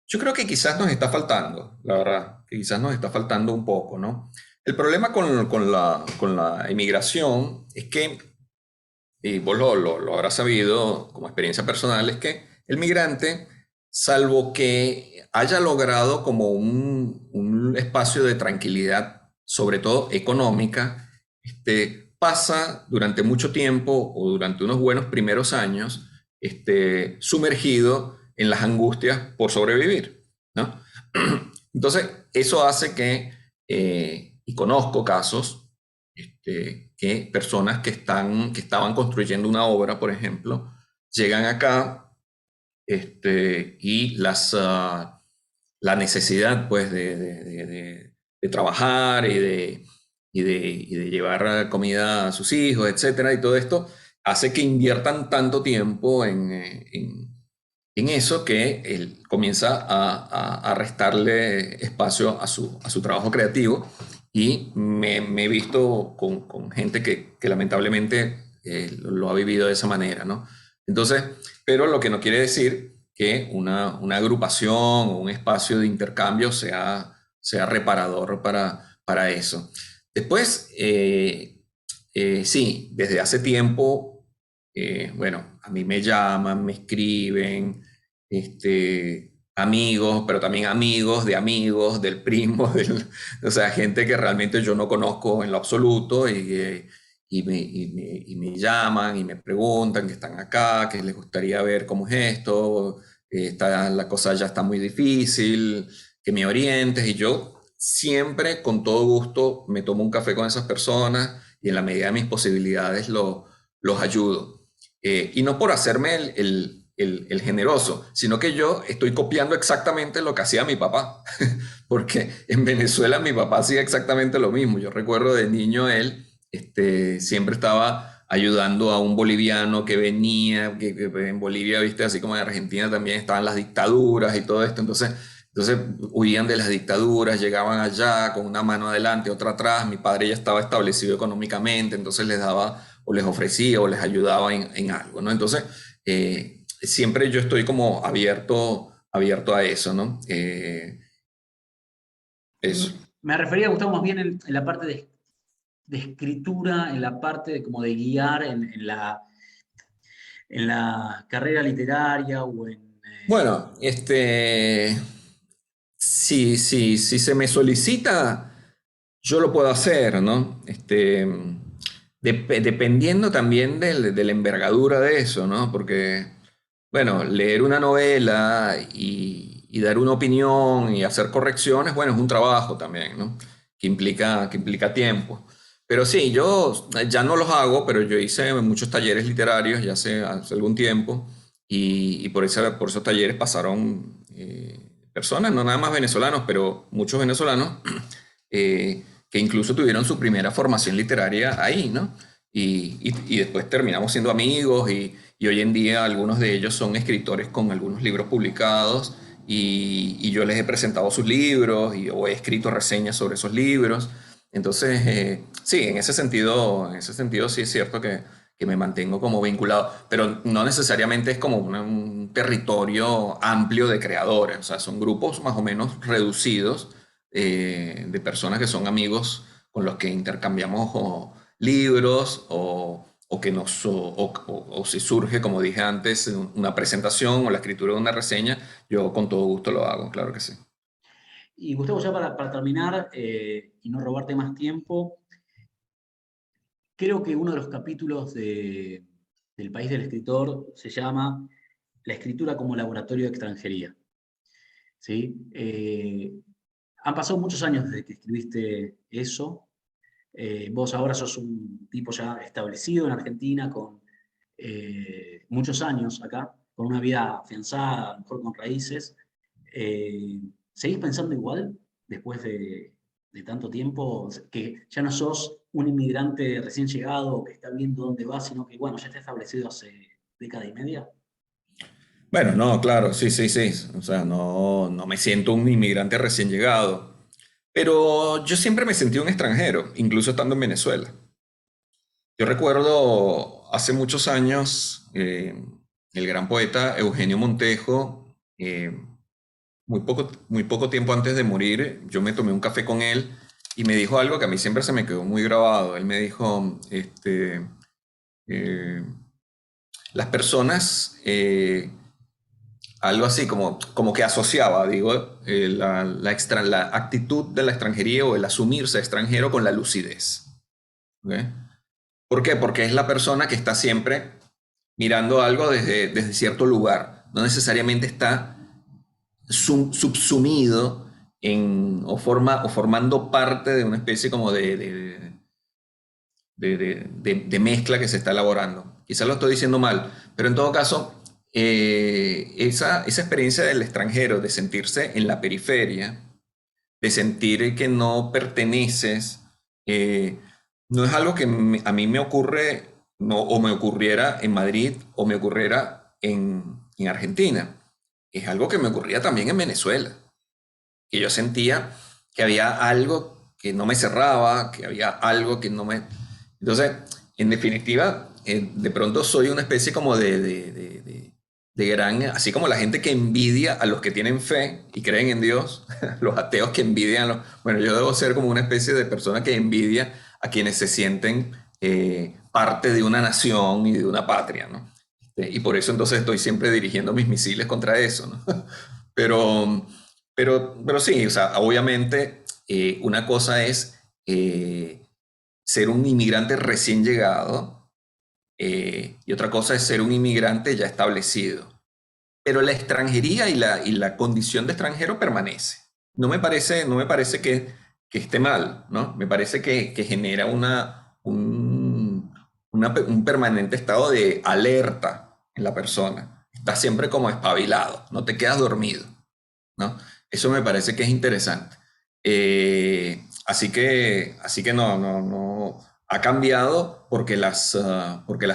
yo creo que quizás nos está faltando, la verdad, que quizás nos está faltando un poco, ¿no? El problema con la inmigración es que, y vos lo habrás sabido como experiencia personal, es que el migrante, salvo que haya logrado como un espacio de tranquilidad, sobre todo económica, pasa durante mucho tiempo o durante unos buenos primeros años, sumergido en las angustias por sobrevivir, ¿no? Entonces, eso hace y conozco casos, que personas que estaban construyendo una obra, por ejemplo, llegan acá, y la necesidad, pues, de trabajar y de llevar comida a sus hijos, etcétera, y todo esto hace que inviertan tanto tiempo en eso que él comienza a restarle espacio a su trabajo creativo. Y me he visto con gente que lamentablemente lo ha vivido de esa manera, ¿no? Entonces, pero lo que no quiere decir que una agrupación o un espacio de intercambio sea reparador para eso. Después, sí, desde hace tiempo, bueno, a mí me llaman, me escriben, amigos, pero también amigos de amigos, del primo, o sea, gente que realmente yo no conozco en lo absoluto, y me llaman y me preguntan que están acá, que les gustaría ver cómo es esto, la cosa ya está muy difícil, que me orientes, y yo siempre con todo gusto me tomo un café con esas personas y en la medida de mis posibilidades los ayudo. Y no por hacerme el generoso, sino que yo estoy copiando exactamente lo que hacía mi papá, porque en Venezuela mi papá hacía exactamente lo mismo. Yo recuerdo de niño él siempre estaba ayudando a un boliviano que venía, que en Bolivia, viste, así como en Argentina también estaban las dictaduras y todo esto, entonces huían de las dictaduras, llegaban allá con una mano adelante, otra atrás. Mi padre ya estaba establecido económicamente, entonces les daba o les ofrecía o les ayudaba en algo, ¿no? Entonces, siempre yo estoy como abierto a eso, ¿no? Eso. Me refería, Gustavo, más bien en la parte de escritura, en la parte como de guiar en la carrera literaria o en... Bueno, si se me solicita, yo lo puedo hacer, ¿no? Dependiendo también de la envergadura de eso, ¿no? Porque, bueno, leer una novela y dar una opinión y hacer correcciones, bueno, es un trabajo también, ¿no? Que implica tiempo. Pero sí, yo ya no los hago, pero yo hice muchos talleres literarios ya hace algún tiempo y por esos talleres pasaron personas, no nada más venezolanos, pero muchos venezolanos que incluso tuvieron su primera formación literaria ahí, ¿no? Y después terminamos siendo amigos y hoy en día algunos de ellos son escritores con algunos libros publicados y yo les he presentado sus libros o he escrito reseñas sobre esos libros. Entonces, sí, en ese sentido sí es cierto que me mantengo como vinculado, pero no necesariamente es como un territorio amplio de creadores, o sea, son grupos más o menos reducidos de personas que son amigos con los que intercambiamos libros o si surge, como dije antes, una presentación o la escritura de una reseña, yo con todo gusto lo hago, claro que sí. Y Gustavo, ya para terminar y no robarte más tiempo, creo que uno de los capítulos del País del Escritor se llama La escritura como laboratorio de extranjería. ¿Sí? Han pasado muchos años desde que escribiste eso. Vos ahora sos un tipo ya establecido en Argentina, con muchos años acá, con una vida afianzada, a lo mejor con raíces. Eh, ¿Seguís pensando igual después de tanto tiempo? Que ya no sos un inmigrante recién llegado que está viendo dónde va, sino que, bueno, ya está establecido hace década y media. Bueno, no, claro, sí, sí, sí. O sea, no me siento un inmigrante recién llegado, pero yo siempre me sentí un extranjero, incluso estando en Venezuela. Yo recuerdo hace muchos años el gran poeta Eugenio Montejo, muy poco tiempo antes de morir, yo me tomé un café con él y me dijo algo que a mí siempre se me quedó muy grabado. Él me dijo, eh, las personas, algo así como que asociaba, digo, la actitud de la extranjería o el asumirse extranjero con la lucidez. ¿Ok? ¿Por qué? Porque es la persona que está siempre mirando algo desde cierto lugar. No necesariamente está subsumido o formando parte de una especie como de mezcla que se está elaborando. Quizás lo estoy diciendo mal, pero en todo caso, esa experiencia del extranjero, de sentirse en la periferia, de sentir que no perteneces, eh, no es algo que a mí me ocurre, no, o me ocurriera en Madrid o me ocurriera en Argentina. Es algo que me ocurría también en Venezuela, que yo sentía que había algo que no me cerraba, que había algo que no me... Entonces, en definitiva, de pronto soy una especie como de gran, así como la gente que envidia a los que tienen fe y creen en Dios, los ateos que envidian a los... Bueno, yo debo ser como una especie de persona que envidia a quienes se sienten parte de una nación y de una patria, ¿no? Y por eso entonces estoy siempre dirigiendo mis misiles contra eso, ¿no? Pero, pero sí, o sea, obviamente una cosa es ser un inmigrante recién llegado y otra cosa es ser un inmigrante ya establecido. Pero la extranjería y la condición de extranjero permanece. no me parece que esté mal, ¿no? Me parece que genera un permanente estado de alerta en la persona. Estás siempre como espabilado, no te quedas dormido, ¿no? Eso me parece que es interesante. Así que no, ha cambiado porque las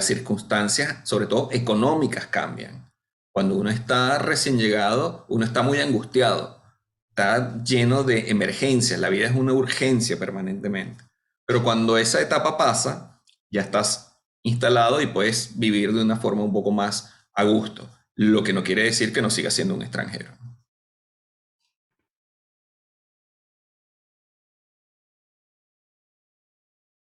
circunstancias, sobre todo económicas, cambian. Cuando uno está recién llegado, uno está muy angustiado, está lleno de emergencias, la vida es una urgencia permanentemente. Pero cuando esa etapa pasa, ya estás instalado y puedes vivir de una forma un poco más a gusto, lo que no quiere decir que no sigas siendo un extranjero.